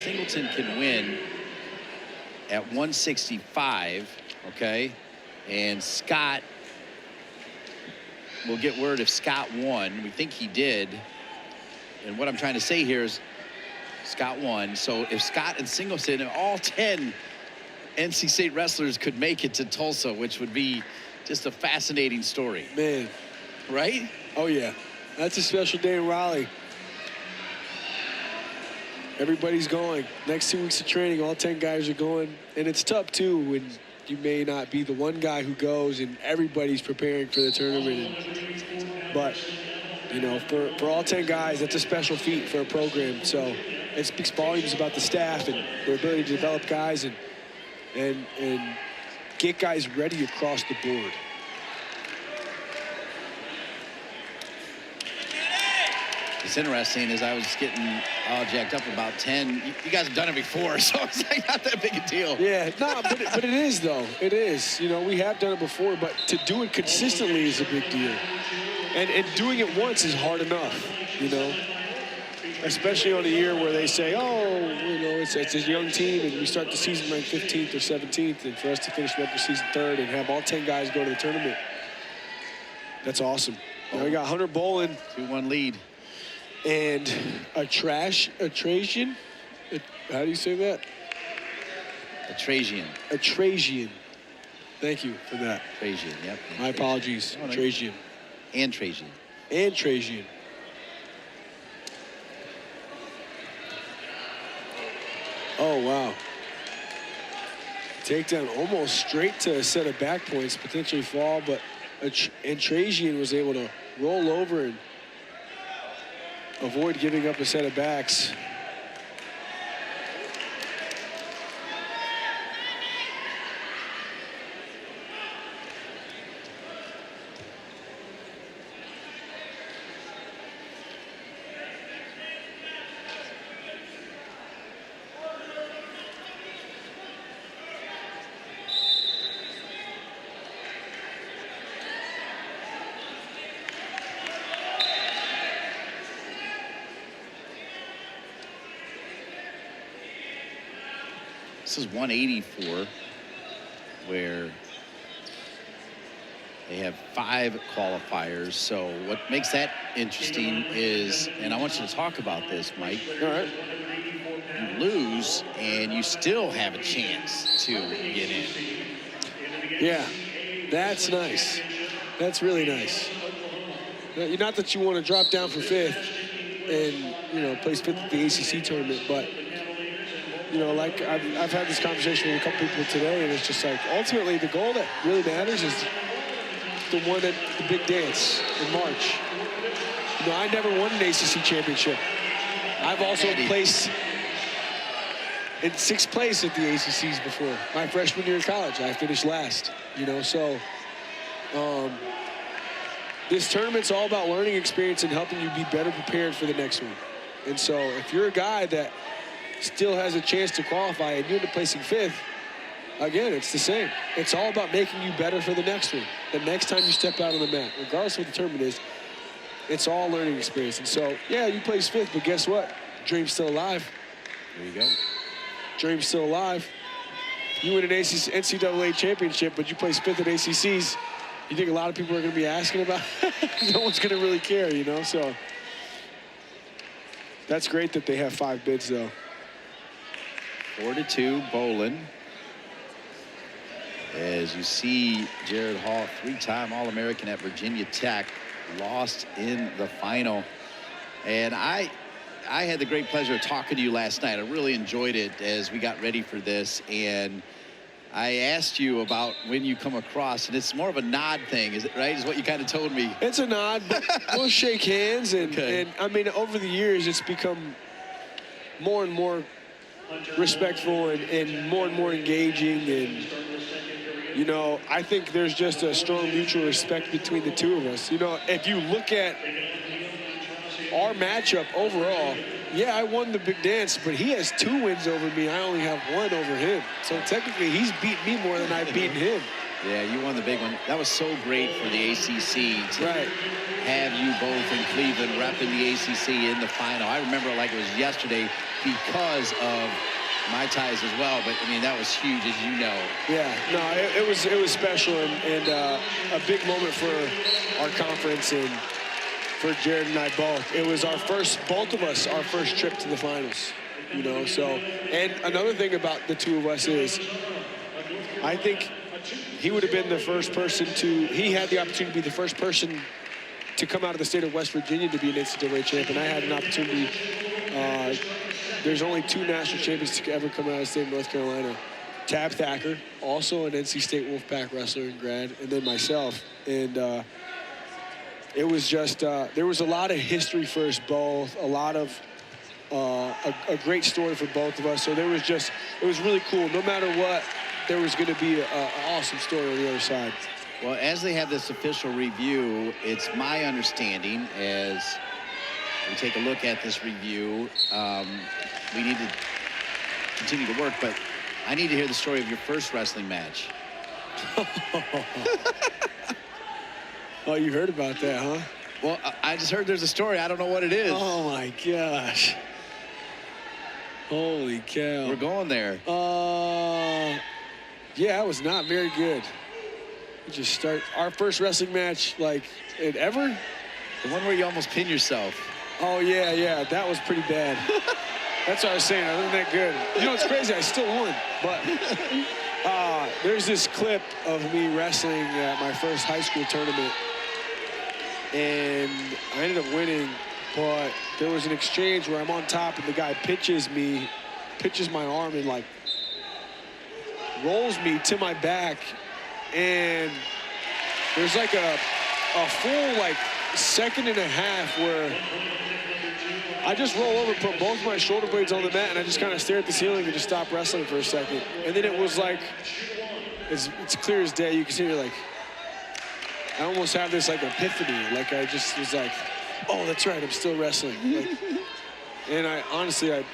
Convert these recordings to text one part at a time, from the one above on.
Singleton can win at 165, okay? And Scott, we'll get word if Scott won. We think he did. And what I'm trying to say here is Scott won. So if Scott and Singleton and all 10 NC State wrestlers could make it to Tulsa, which would be just a fascinating story. Man. Right? Oh, yeah. That's a special day in Raleigh. Everybody's going. Next 2 weeks of training, all 10 guys are going. And it's tough, too, when you may not be the one guy who goes and everybody's preparing for the tournament. But, you know, for all 10 guys, that's a special feat for a program. So it speaks volumes about the staff and their ability to develop guys and get guys ready across the board. It's interesting as I was getting all jacked up about 10. You guys have done it before, so it's like not that big a deal. Yeah, no, but it is, though. It is. You know, we have done it before, but to do it consistently is a big deal. And doing it once is hard enough, you know, especially on a year where they say, oh, you know, it's a young team and we start the season ranked 15th or 17th, and for us to finish regular season 3rd and have all 10 guys go to the tournament, that's awesome. Now we got Hunter Bolen. 2-1 lead. And Antrassian, how do you say that? Antrassian. Thank you for that. Antrassian, yep. My apologies. Oh, no. Antrassian. Oh, wow. Takedown almost straight to a set of back points, potentially fall, but Antrassian was able to roll over and avoid giving up a set of backs. This is 184, where they have 5 qualifiers. So what makes that interesting is, and I want you to talk about this, Mike. All right. You lose, and you still have a chance to get in. Yeah, that's nice. That's really nice. Not that you want to drop down for 5th and, you know, place 5th at the ACC tournament, but you know, like I've had this conversation with a couple people today, and it's just like ultimately the goal that really matters is the one at the big dance in March. You know, I never won an ACC championship. I've also placed in 6th place at the ACCs before. My freshman year in college, I finished last. You know, so this tournament's all about learning experience and helping you be better prepared for the next one. And so if you're a guy that still has a chance to qualify and you end up placing 5th, again, it's the same. It's all about making you better for the next one. The next time you step out on the mat, regardless of what the tournament is, it's all learning experience. And so, yeah, you place 5th, but guess what? Dream's still alive. There you go. Dream's still alive. You win an NCAA championship, but you place 5th at ACCs. You think a lot of people are going to be asking about it? No one's going to really care, you know? So that's great that they have 5 bids, though. 4-2, Bolen. As you see, Jared Hall, 3-time All-American at Virginia Tech, lost in the final. And I had the great pleasure of talking to you last night. I really enjoyed it as we got ready for this. And I asked you about when you come across, and it's more of a nod thing, is it right? Is what you kind of told me. It's a nod, but we'll shake hands. And, okay. And I mean, over the years, it's become more and more respectful and more engaging. And, you know, I think there's just a strong mutual respect between the two of us. You know, if you look at our matchup overall, yeah, I won the big dance, but he has 2 wins over me. I only have 1 over him. So technically, he's beaten me more than I've beaten him. Yeah, you won the big one. That was so great for the ACC to have you both in Cleveland repping the ACC in the final. I remember it like it was yesterday because of my ties as well. But, I mean, that was huge, as you know. Yeah, no, it was special and a big moment for our conference and for Jared and I both. It was both of us, our first trip to the finals, you know. So, and another thing about the two of us is I think he would have been the first person he had the opportunity to be the first person to come out of the state of West Virginia to be an NCAA champion. I had an opportunity. There's only 2 national champions to ever come out of the state of North Carolina. Tab Thacker, also an NC State Wolfpack wrestler and grad, and then myself. And it was just, there was a lot of history for us both, a lot of, a great story for both of us. So it was really cool. No matter what, there was going to be an awesome story on the other side. Well, as they have this official review, it's my understanding as we take a look at this review, we need to continue to work, but I need to hear the story of your first wrestling match. Oh, you heard about that, huh? Well, I just heard there's a story. I don't know what it is. Oh, my gosh. Holy cow. We're going there. Yeah, it was not very good. We just start our first wrestling match, like, ever? The one where you almost pin yourself. Oh, yeah, that was pretty bad. That's what I was saying. I wasn't that good. You know, it's crazy. I still won. But there's this clip of me wrestling at my first high school tournament. And I ended up winning. But there was an exchange where I'm on top and the guy pitches my arm and, like, rolls me to my back. And there's, like, a full, like, second and a half where I just roll over, put both my shoulder blades on the mat, and I just kind of stare at the ceiling and just stop wrestling for a second. And then it was like, it's clear as day. You can see me like, I almost have this like epiphany. Like I just was like, oh, that's right, I'm still wrestling. Like, and I honestly,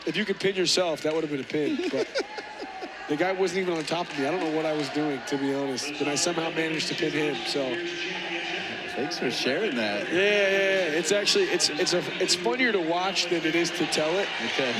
if you could pin yourself, that would have been a pin. But the guy wasn't even on top of me. I don't know what I was doing, to be honest. But I somehow managed to pin him. So. Thanks for sharing that. Yeah. It's actually it's funnier to watch than it is to tell it. Okay.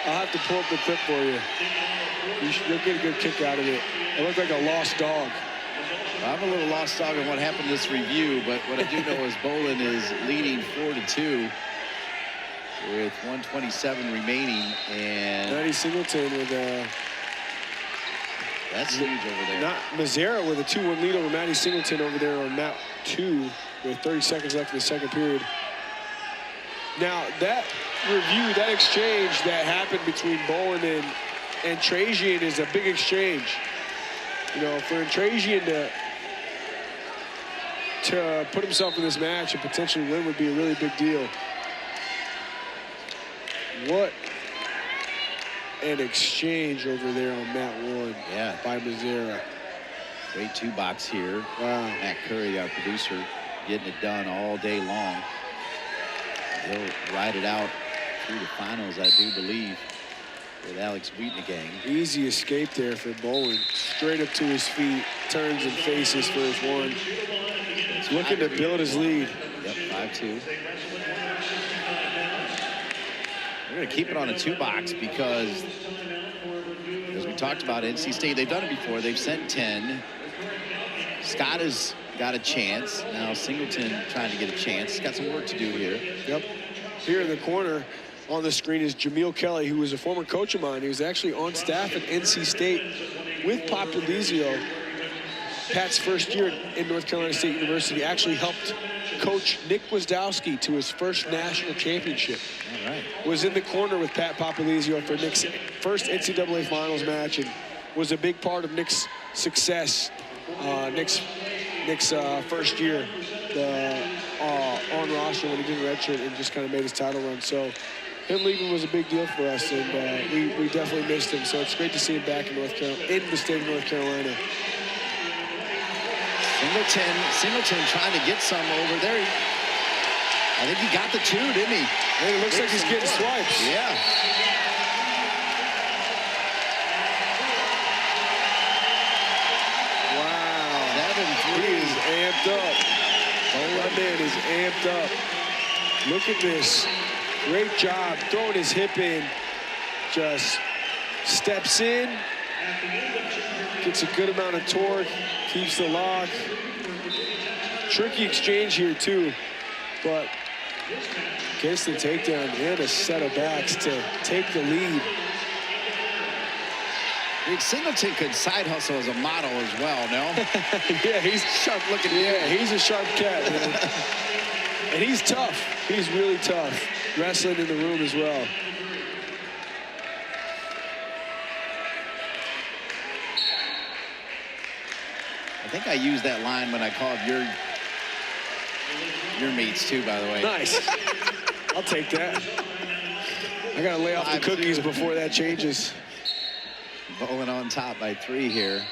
I'll have to pull up the clip for you. You'll get a good kick out of it. I look like a lost dog. I'm a little lost dog on what happened in this review, but what I do know is Bolen is leading 4-2 with 1:27 remaining, and Maddie Singleton with that's huge over there. Not Mazzara with a 2-1 lead over Maddie Singleton over there on mat 2 with 30 seconds left in the second period. Now that review, that exchange that happened between Bolen and Antrassian is a big exchange. You know, for Antrassian to put himself in this match and potentially win would be a really big deal. What an exchange over there on mat 1 by Mazzara. Great 2-box here. Wow. Matt Curry, our producer, getting it done all day long. He'll ride it out through the finals, I do believe, with Alex Wheatnegang. Easy escape there for Bolen. Straight up to his feet, turns and faces for his one. He's looking to build his lead. Yep, 5-2. We're going to keep it on a 2-box because, as we talked about, NC State, they've done it before. They've sent 10. Scott has got a chance. Now Singleton trying to get a chance. He's got some work to do here. Yep. Here in the corner on the screen is Jameel Kelly, who was a former coach of mine. He was actually on staff at NC State with Pat Polizio. Pat's first year in North Carolina State University, actually helped coach Nick Gwiazdowski to his first national championship. All right. Was in the corner with Pat Polizio for Nick's first NCAA finals match and was a big part of Nick's success. Nick's first year on roster when he did redshirt and just kind of made his title run. So him leaving was a big deal for us, and we definitely missed him. So it's great to see him back in the state of North Carolina. Singleton trying to get some over there. I think he got the 2, didn't he? And it looks like he's getting swipes. Yeah. man is amped up. Look at this. Great job throwing his hip in. Just steps in, gets a good amount of torque, keeps the lock. Tricky exchange here too, but gets the takedown and a set of backs to take the lead. Singleton could side hustle as a model as well, no? Yeah, he's sharp looking. Yeah, he's a sharp cat, man. And he's tough. He's really tough. Wrestling in the room as well. I think I used that line when I called your meats too, by the way. Nice. I'll take that. I gotta lay off the cookies before that changes. Bolen on top by 3 here.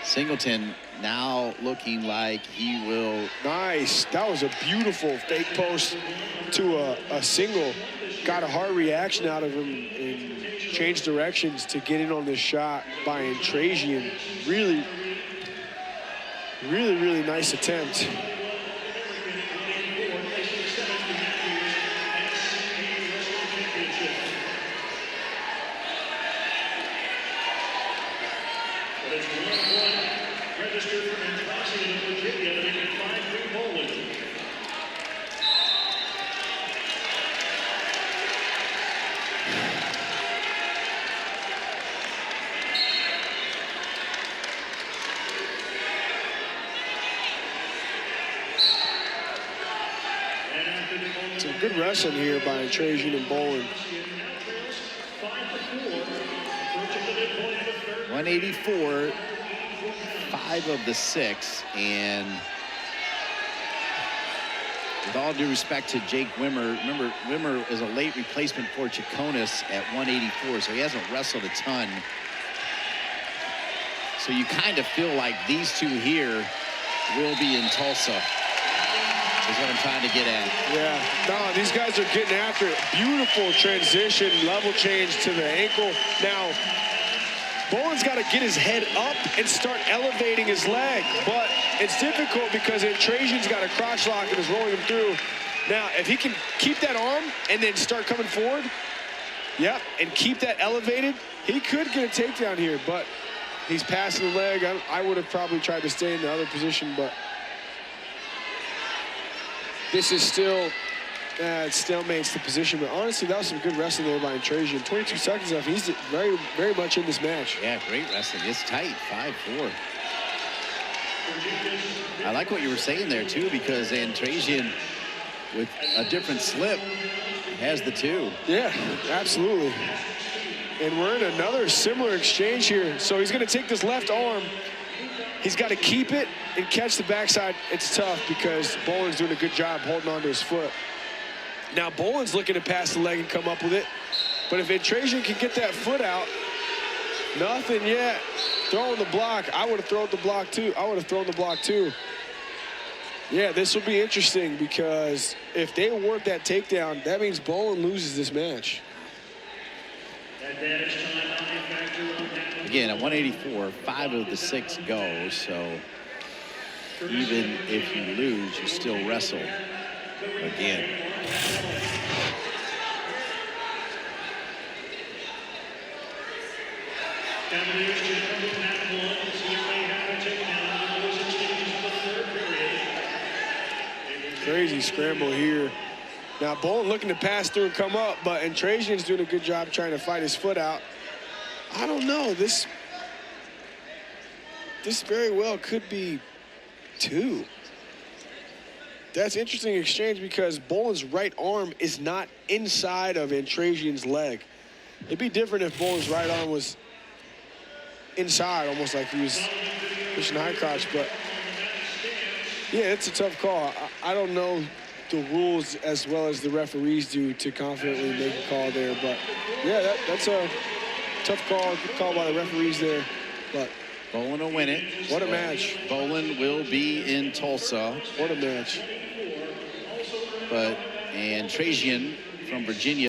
Singleton now looking like he will. Nice. That was a beautiful fake post to a single. Got a hard reaction out of him and changed directions to get in on this shot by Antrassian. Really, really, really nice attempt. Registered for Antrassian in Virginia, making 5-3 Bolen. Some good wrestling here by Antrassian and Bolen. 184, 5 of the 6, and with all due respect to Jake Wimmer, remember Wimmer is a late replacement for Chaconis at 184, so he hasn't wrestled a ton. So you kind of feel like these two here will be in Tulsa, is what I'm trying to get at. Yeah, no, these guys are getting after it. Beautiful transition, level change to the ankle. Now, Bolen's got to get his head up and start elevating his leg, but it's difficult because Antrassian's got a crotch lock and is rolling him through. Now, if he can keep that arm and then start coming forward, yep, and keep that elevated, he could get a takedown here, but he's passing the leg. I would have probably tried to stay in the other position, but this is still, it stalemates the position. But honestly, that was some good wrestling there by Antrassian. 22 seconds left. He's very, very much in this match. Yeah, great wrestling. It's tight, 5-4. I like what you were saying there, too, because Antrassian, with a different slip, has the 2. Yeah, absolutely. And we're in another similar exchange here. So he's going to take this left arm. He's got to keep it and catch the backside. It's tough because Bolen's doing a good job holding on to his foot. Now, Bolen's looking to pass the leg and come up with it. But if Antrassian can get that foot out, nothing yet. Throwing the block. I would have thrown the block, too. Yeah, this will be interesting because if they award that takedown, that means Bolen loses this match. Again, at 184, 5 of the 6 go, so even if you lose, you still wrestle again. Crazy scramble here. Now, Bolen looking to pass through and come up, but Antrassian's doing a good job trying to fight his foot out. I don't know. This very well could be 2. That's interesting exchange because Bolen's right arm is not inside of Antrassian's leg. It'd be different if Bolen's right arm was inside, almost like he was pushing high crotch, but yeah, it's a tough call. I don't know the rules as well as the referees do to confidently make a call there, but yeah, that's a tough call. Good call by the referees there, but Bolen will win it. What a match. Bolen will be in Tulsa. What a match. But Antrassian from Virginia